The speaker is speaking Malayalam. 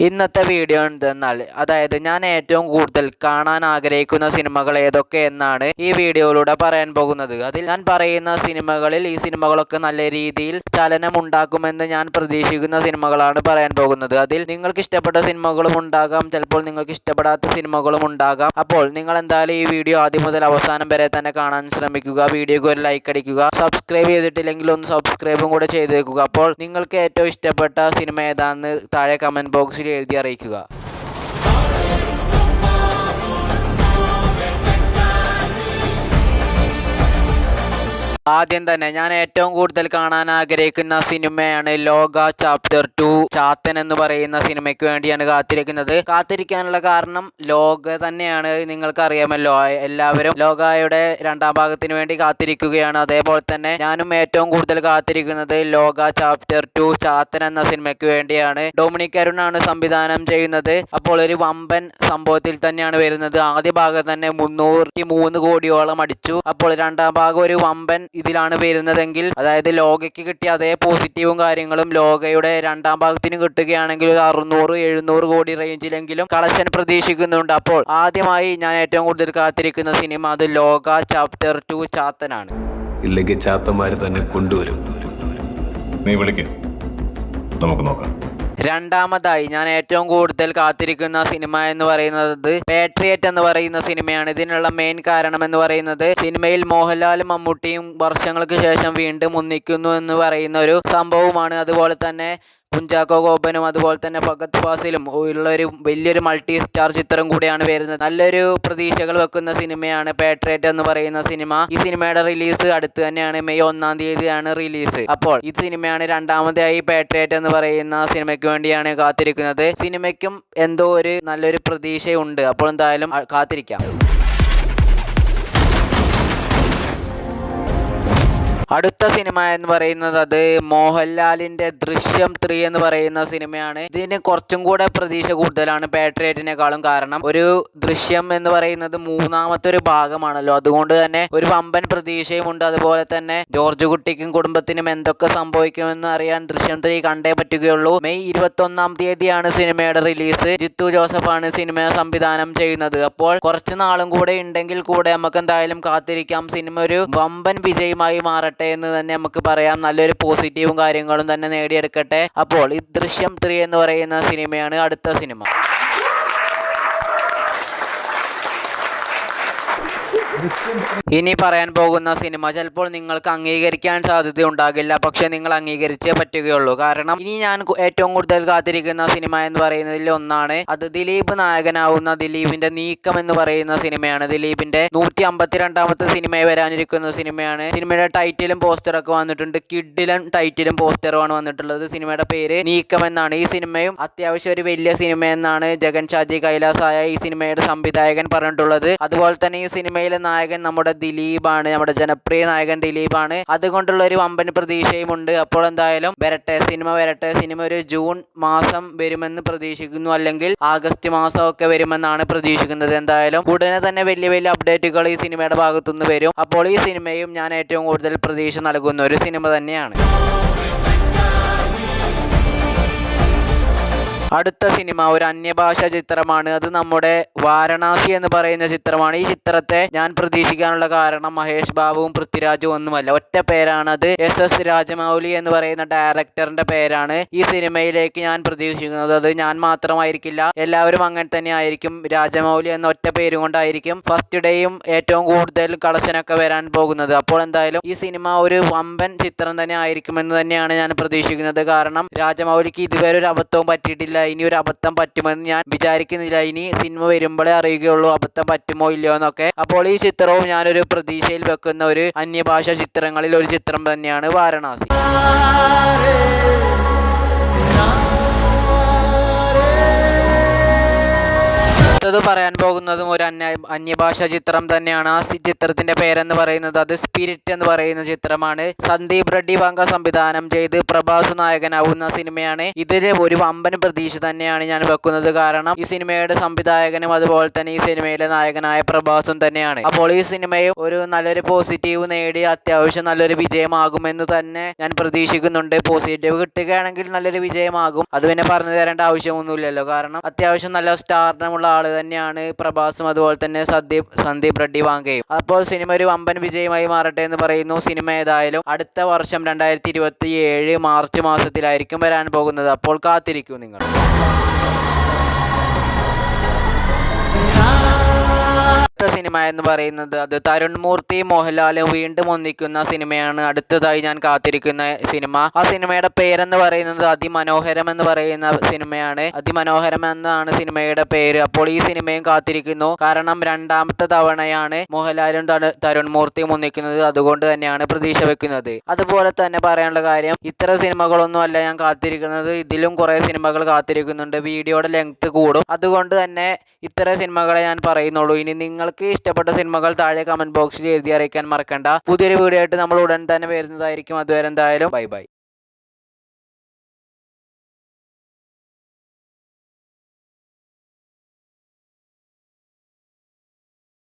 ഇന്നത്തെ വീഡിയോ എന്തെന്നാൽ ഞാൻ ഏറ്റവും കൂടുതൽ കാണാൻ ആഗ്രഹിക്കുന്ന സിനിമകൾ ഏതൊക്കെ എന്നാണ് ഈ വീഡിയോയിലൂടെ പറയാൻ പോകുന്നത്. അതിൽ ഞാൻ പറയുന്ന സിനിമകളിൽ ഈ സിനിമകളൊക്കെ നല്ല രീതിയിൽ ചലനമുണ്ടാക്കുമെന്ന് ഞാൻ പ്രതീക്ഷിക്കുന്ന സിനിമകളാണ് പറയാൻ പോകുന്നത്. അതിൽ നിങ്ങൾക്ക് ഇഷ്ടപ്പെട്ട സിനിമകളും ഉണ്ടാകാം, ചിലപ്പോൾ നിങ്ങൾക്ക് ഇഷ്ടപ്പെടാത്ത സിനിമകളും ഉണ്ടാകാം. അപ്പോൾ നിങ്ങൾ എന്തായാലും ഈ വീഡിയോ ആദ്യം മുതൽ അവസാനം വരെ തന്നെ കാണാൻ ശ്രമിക്കുക. വീഡിയോക്ക് ഒരു ലൈക്ക് അടിക്കുക. സബ്സ്ക്രൈബ് ചെയ്തിട്ടില്ലെങ്കിൽ ഒന്ന് സബ്സ്ക്രൈബും കൂടെ ചെയ്തേക്കുക. അപ്പോൾ നിങ്ങൾക്ക് ഏറ്റവും ഇഷ്ടപ്പെട്ട സിനിമ ഏതാണെന്ന് താഴെ കമന്റ് ബോക്സിൽ എഴുതി അറിയിക്കുക. ആദ്യം തന്നെ ഞാൻ ഏറ്റവും കൂടുതൽ കാണാൻ ആഗ്രഹിക്കുന്ന സിനിമയാണ് ലോക ചാപ്റ്റർ 2 ചാത്തൻ എന്ന് പറയുന്ന സിനിമയ്ക്ക് വേണ്ടിയാണ് കാത്തിരിക്കാനുള്ള കാരണം ലോക തന്നെയാണ്. നിങ്ങൾക്ക് അറിയാമല്ലോ, എല്ലാവരും ലോകയുടെ രണ്ടാം ഭാഗത്തിന് വേണ്ടി കാത്തിരിക്കുകയാണ്. അതേപോലെ തന്നെ ഞാനും ഏറ്റവും കൂടുതൽ കാത്തിരിക്കുന്നത് ലോക ചാപ്റ്റർ 2 ചാത്തൻ എന്ന സിനിമയ്ക്ക് വേണ്ടിയാണ്. ഡൊമിനിക് അരുണാണ് സംവിധാനം ചെയ്യുന്നത്. അപ്പോൾ ഒരു വമ്പൻ സംഭവത്തിൽ തന്നെയാണ് വരുന്നത്. ആദ്യ ഭാഗം തന്നെ 303 കോടിയോളം അടിച്ചു. അപ്പോൾ രണ്ടാം ഭാഗം ഒരു വമ്പൻ ഇതിലാണ് വരുന്നതെങ്കിൽ, അതായത് ലോകയ്ക്ക് കിട്ടിയ അതേ പോസിറ്റീവും കാര്യങ്ങളും ലോകയുടെ രണ്ടാം ഭാഗത്തിന് കിട്ടുകയാണെങ്കിൽ ഒരു 600-700 കോടി റേഞ്ചിലെങ്കിലും കളക്ഷൻ പ്രതീക്ഷിക്കുന്നുണ്ട്. അപ്പോൾ ആദ്യമായി ഞാൻ ഏറ്റവും കൂടുതൽ കാത്തിരിക്കുന്ന സിനിമ അത് ലോക ചാപ്റ്റർ 2 ചാത്തനാണ്. ഇല്ലെങ്കിൽ ചാത്തന്മാര് തന്നെ കൊണ്ടുവരും. നീ വിളിക്ക്, നമുക്ക് നോക്കാം. രണ്ടാമതായി ഞാൻ ഏറ്റവും കൂടുതൽ കാത്തിരിക്കുന്ന സിനിമ എന്ന് പറയുന്നത് പാട്രിയറ്റ് എന്ന് പറയുന്ന സിനിമയാണ്. ഇതിനുള്ള മെയിൻ കാരണം എന്ന് പറയുന്നത് സിനിമയിൽ മോഹൻലാലും മമ്മൂട്ടിയും വർഷങ്ങൾക്ക് ശേഷം വീണ്ടും ഒന്നിക്കുന്നു എന്ന് പറയുന്ന ഒരു സംഭവമാണ്. അതുപോലെ തന്നെ കുഞ്ചാക്കോ ബോബനും അതുപോലെ തന്നെ ഫഹദ് ഫാസിലും ഉള്ളൊരു വലിയൊരു മൾട്ടി സ്റ്റാർ ചിത്രം കൂടിയാണ് വരുന്നത്. നല്ലൊരു പ്രതീക്ഷകൾ വെക്കുന്ന സിനിമയാണ് പാട്രിയറ്റ് എന്ന് പറയുന്ന സിനിമ. ഈ സിനിമയുടെ റിലീസ് അടുത്ത് തന്നെയാണ്, മെയ് 1-ാം തീയതിയാണ് റിലീസ്. അപ്പോൾ ഈ സിനിമയാണ് രണ്ടാമതായി പാട്രിയറ്റ് എന്ന് പറയുന്ന സിനിമയ്ക്ക് വേണ്ടിയാണ് കാത്തിരിക്കുന്നത്. സിനിമയ്ക്കും എന്തോ ഒരു നല്ലൊരു പ്രതീക്ഷയുണ്ട്. അപ്പോൾ എന്തായാലും കാത്തിരിക്കാം. അടുത്ത സിനിമ എന്ന് പറയുന്നത് അത് മോഹൻലാലിന്റെ ദൃശ്യം 3 എന്ന് പറയുന്ന സിനിമയാണ്. ഇതിന് കുറച്ചും കൂടെ പ്രതീക്ഷ കൂടുതലാണ് പാട്രിയറ്റിനേക്കാളും. കാരണം ഒരു ദൃശ്യം എന്ന് പറയുന്നത് മൂന്നാമത്തെ ഒരു ഭാഗമാണല്ലോ, അതുകൊണ്ട് തന്നെ ഒരു വമ്പൻ പ്രതീക്ഷയും ഉണ്ട്. അതുപോലെ തന്നെ ജോർജ് കുട്ടിക്കും കുടുംബത്തിനും എന്തൊക്കെ സംഭവിക്കുമെന്ന് അറിയാൻ ദൃശ്യം 3 കണ്ടേ പറ്റുകയുള്ളൂ. മെയ് 21-ാം തീയതിയാണ് സിനിമയുടെ റിലീസ്. ജിത്തു ജോസഫാണ് സിനിമ സംവിധാനം ചെയ്യുന്നത്. അപ്പോൾ കുറച്ച് നാളും കൂടെ ഉണ്ടെങ്കിൽ കൂടെ നമുക്ക് എന്തായാലും കാത്തിരിക്കാം. സിനിമ ഒരു വമ്പൻ വിജയമായി മാറട്ടെ എന്ന് തന്നെ നമുക്ക് പറയാം. നല്ലൊരു പോസിറ്റീവും കാര്യങ്ങളും തന്നെ നേടിയെടുക്കട്ടെ. അപ്പോൾ ഈ ദൃശ്യം 3 എന്ന് പറയുന്ന സിനിമയാണ് അടുത്ത സിനിമ. ഇനി പറയാൻ പോകുന്ന സിനിമ ചിലപ്പോൾ നിങ്ങൾക്ക് അംഗീകരിക്കാൻ സാധ്യത ഉണ്ടാകില്ല, പക്ഷെ നിങ്ങൾ അംഗീകരിച്ചേ പറ്റുകയുള്ളൂ. കാരണം ഇനി ഞാൻ ഏറ്റവും കൂടുതൽ കാത്തിരിക്കുന്ന സിനിമ എന്ന് പറയുന്നതിൽ ഒന്നാണ്. അത് ദിലീപ് നായകനാവുന്ന ദിലീപിന്റെ നീക്കം എന്ന് പറയുന്ന സിനിമയാണ്. ദിലീപിന്റെ 152ാമത്തെ സിനിമയായി വരാനിരിക്കുന്ന സിനിമയാണ്. സിനിമയുടെ ടൈറ്റിലും പോസ്റ്ററൊക്കെ വന്നിട്ടുണ്ട്. കിഡിലും ടൈറ്റിലും പോസ്റ്ററുമാണ് വന്നിട്ടുള്ളത്. സിനിമയുടെ പേര് നീക്കം എന്നാണ്. ഈ സിനിമയും അത്യാവശ്യം ഒരു വലിയ സിനിമ എന്നാണ് ജഗൻ ഷാജി കൈലാസായ ഈ സിനിമയുടെ സംവിധായകൻ പറഞ്ഞിട്ടുള്ളത്. അതുപോലെ തന്നെ ഈ സിനിമയിലെ നായകൻ നമ്മുടെ ദിലീപാണ്, നമ്മുടെ ജനപ്രിയ നായകൻ ദിലീപാണ്. അതുകൊണ്ടുള്ള ഒരു വമ്പൻ പ്രതീക്ഷയുമുണ്ട്. അപ്പോൾ എന്തായാലും വരട്ടെ, സിനിമ വരട്ടെ. സിനിമ ഒരു ജൂൺ മാസം വരുമെന്ന് പ്രതീക്ഷിക്കുന്നു, അല്ലെങ്കിൽ ആഗസ്റ്റ് മാസം ഒക്കെ വരുമെന്നാണ് പ്രതീക്ഷിക്കുന്നത്. എന്തായാലും ഉടനെ തന്നെ വലിയ വലിയ അപ്ഡേറ്റുകൾ ഈ സിനിമയുടെ ഭാഗത്തുനിന്ന് വരും. അപ്പോൾ ഈ സിനിമയും ഞാൻ ഏറ്റവും കൂടുതൽ പ്രതീക്ഷ നൽകുന്ന ഒരു സിനിമ തന്നെയാണ്. അടുത്ത സിനിമ ഒരു അന്യഭാഷ ചിത്രമാണ്. അത് നമ്മുടെ വാരണാസി എന്ന് പറയുന്ന ചിത്രമാണ്. ഈ ചിത്രത്തെ ഞാൻ പ്രതീക്ഷിക്കാനുള്ള കാരണം മഹേഷ് ബാബുവും പൃഥ്വിരാജും ഒന്നുമല്ല, ഒറ്റ പേരാണ്. അത് SS രാജമൗലി എന്ന് പറയുന്ന ഡയറക്ടറിന്റെ പേരാണ്. ഈ സിനിമയിലേക്ക് ഞാൻ പ്രതീക്ഷിക്കുന്നത് അത് ഞാൻ മാത്രമായിരിക്കില്ല, എല്ലാവരും അങ്ങനെ തന്നെ ആയിരിക്കും. രാജമൗലി എന്ന ഒറ്റ പേരും കൊണ്ടായിരിക്കും ഫസ്റ്റ് ഡേയും ഏറ്റവും കൂടുതൽ കളക്ഷനൊക്കെ വരാൻ പോകുന്നത്. അപ്പോൾ എന്തായാലും ഈ സിനിമ ഒരു വമ്പൻ ചിത്രം തന്നെ ആയിരിക്കുമെന്ന് തന്നെയാണ് ഞാൻ പ്രതീക്ഷിക്കുന്നത്. കാരണം രാജമൗലിക്ക് ഇതുവരെ ഒരു അബദ്ധവും പറ്റിയിട്ടില്ല. ഇനി ഒരു അബദ്ധം പറ്റുമെന്ന് ഞാൻ വിചാരിക്കുന്നില്ല. ഇനി സിനിമ വരുമ്പോഴേ അറിയുകയുള്ളൂ അബദ്ധം പറ്റുമോ ഇല്ലയോ എന്നൊക്കെ. അപ്പോൾ ഈ ചിത്രവും ഞാനൊരു പ്രതീക്ഷയിൽ വെക്കുന്ന ഒരു അന്യഭാഷ ചിത്രങ്ങളിൽ ഒരു ചിത്രം തന്നെയാണ് വാരണാസി. അടുത്തത് പറയാൻ പോകുന്നതും ഒരു അന്യഭാഷാ ചിത്രം തന്നെയാണ്. ആ ചിത്രത്തിന്റെ പേരെന്ന് പറയുന്നത് അത് സ്പിരിറ്റ് എന്ന് പറയുന്ന ചിത്രമാണ്. സന്ദീപ് റെഡ്ഡി വാങ്ക സംവിധാനം ചെയ്ത് പ്രഭാസ് നായകനാവുന്ന സിനിമയാണ്. ഇതിൽ ഒരു വമ്പൻ പ്രതീക്ഷ തന്നെയാണ് ഞാൻ വെക്കുന്നത്. കാരണം ഈ സിനിമയുടെ സംവിധായകനും അതുപോലെ തന്നെ ഈ സിനിമയിലെ നായകനായ പ്രഭാസും തന്നെയാണ്. അപ്പോൾ ഈ സിനിമയും ഒരു നല്ലൊരു പോസിറ്റീവ് നേടി അത്യാവശ്യം നല്ലൊരു വിജയമാകുമെന്ന് തന്നെ ഞാൻ പ്രതീക്ഷിക്കുന്നുണ്ട്. പോസിറ്റീവ് കിട്ടുകയാണെങ്കിൽ നല്ലൊരു വിജയമാകും. അത് പിന്നെ പറഞ്ഞു തരേണ്ട ആവശ്യമൊന്നുമില്ലല്ലോ. കാരണം അത്യാവശ്യം നല്ല സ്റ്റാർഡമുള്ള ആള് തന്നെയാണ് പ്രഭാസും അതുപോലെ തന്നെ സന്ദീപ് റെഡ്ഡി വാങ്കയും. അപ്പോൾ സിനിമ ഒരു വമ്പൻ വിജയമായി മാറട്ടെ എന്ന് പറയുന്നു. സിനിമ ഏതായാലും അടുത്ത വർഷം 2027 മാർച്ച് മാസത്തിലായിരിക്കും വരാൻ പോകുന്നത്. അപ്പോൾ കാത്തിരിക്കൂ നിങ്ങൾ. അടുത്ത സിനിമ എന്ന് പറയുന്നത് അത് തരുൺ മൂർത്തി മോഹൻലാലും വീണ്ടും ഒന്നിക്കുന്ന സിനിമയാണ്. അടുത്തതായി ഞാൻ കാത്തിരിക്കുന്ന സിനിമ. ആ സിനിമയുടെ പേരെന്ന് പറയുന്നത് അതിമനോഹരം എന്ന് പറയുന്ന സിനിമയാണ്. അതിമനോഹരം എന്നാണ് സിനിമയുടെ പേര്. അപ്പോൾ ഈ സിനിമയും കാത്തിരിക്കുന്നു. കാരണം രണ്ടാമത്തെ തവണയാണ് മോഹൻലാലും തരുൺ മൂർത്തിയും ഒന്നിക്കുന്നത്. അതുകൊണ്ട് തന്നെയാണ് പ്രതീക്ഷ വെക്കുന്നത്. അതുപോലെ തന്നെ പറയാനുള്ള കാര്യം, ഇത്ര സിനിമകളൊന്നും അല്ല ഞാൻ കാത്തിരിക്കുന്നത്. ഇതിലും കുറേ സിനിമകൾ കാത്തിരിക്കുന്നുണ്ട്. വീഡിയോയുടെ ലെങ്ത് കൂടും. അതുകൊണ്ട് തന്നെ ഇത്ര സിനിമകളെ ഞാൻ പറയുന്നുള്ളൂ. ഇനി നിങ്ങൾക്ക് ഇഷ്ടപ്പെട്ട സിനിമകൾ താഴെ കമന്റ് ബോക്സിൽ എഴുതി അറിയിക്കാൻ മറക്കണ്ട. പുതിയൊരു വീഡിയോ ആയിട്ട് നമ്മൾ ഉടൻ തന്നെ വരുന്നതായിരിക്കും. അതുവരെ എന്തായാലും ബൈ ബൈ.